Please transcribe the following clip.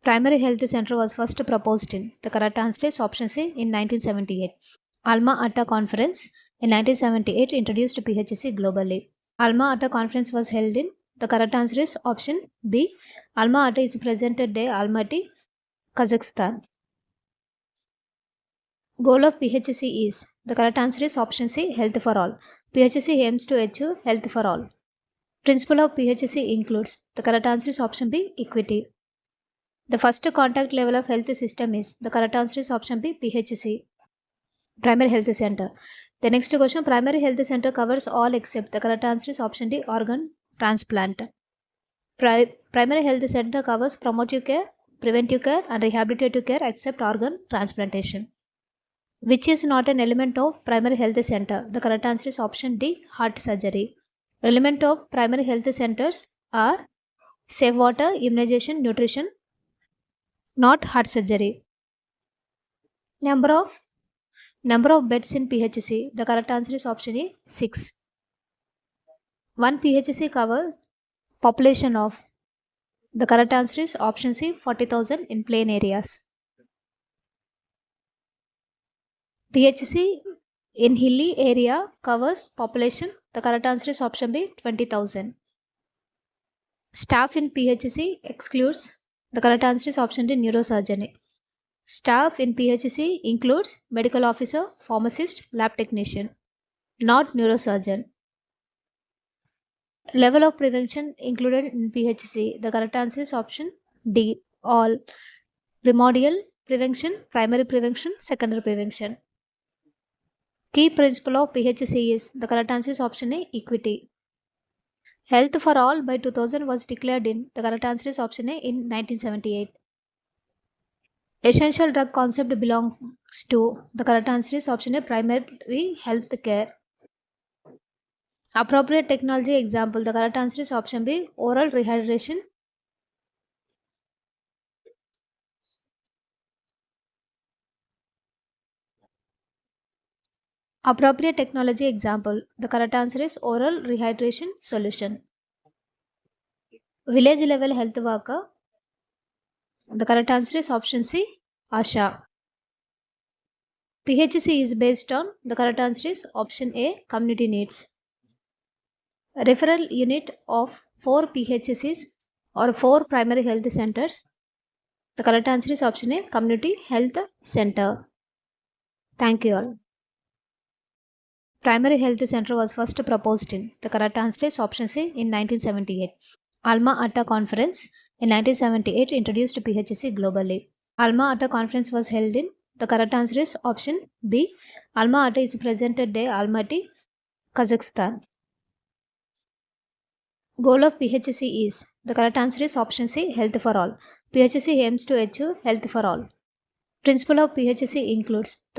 Primary health center was first proposed in. The correct answer is option C in 1978. Alma Ata Conference in 1978 introduced PHC globally. Alma Ata Conference was held in. The correct answer is option B. Alma Ata is present at Almaty, Kazakhstan. Goal of PHC is. The correct answer is option C. Health for all. PHC aims to achieve health for all. Principle of PHC includes. The correct answer is option B. Equity. The first contact level of health system is. The correct answer is option B. PHC. Primary health center. The next question, primary health center covers all except. The correct answer is option D. Organ transplant. Primary health center covers promotive care, preventive care and rehabilitative care except organ transplantation. Which is not an element of primary health center? The correct answer is option D. Heart surgery. Element of primary health centers are safe water, immunization, nutrition, not heart surgery. Number of beds in PHC. The correct answer is option A. 6. One PHC covers population of. The correct answer is option C. 40,000 in plain areas. PHC in hilly area covers population. The correct answer is option B. 20,000. Staff in PHC excludes. The correct answer is option D. Neurosurgery. Staff in PHC includes medical officer, pharmacist, lab technician, not neurosurgeon. Level of prevention included in PHC. The correct answer is option D. All. Primordial prevention, primary prevention, secondary prevention. Key principle of PHC is. The correct answer is option A. Equity. Health for all by 2000 was declared in. The correct answer is option A in 1978. Essential drug concept belongs to. The correct answer is option A. Primary health care. Appropriate technology example. The correct answer is option B. Oral rehydration. Appropriate technology example. The correct answer is oral rehydration solution. Village level health worker. The correct answer is option C. ASHA. PHC is based on. The correct answer is option A. Community needs. Referral unit of 4 PHCs or 4 primary health centers. The correct answer is option A. Community health center. Thank you all. Primary health center was first proposed in. The correct answer is option C in 1978. Alma Ata Conference in 1978 introduced PHC globally. Alma Ata Conference was held in. The correct answer is option B. Alma Ata is present at Almaty, Kazakhstan. Goal of PHC is. The correct answer is option C. Health for all. PHC aims to achieve health for all. Principle of PHC includes. The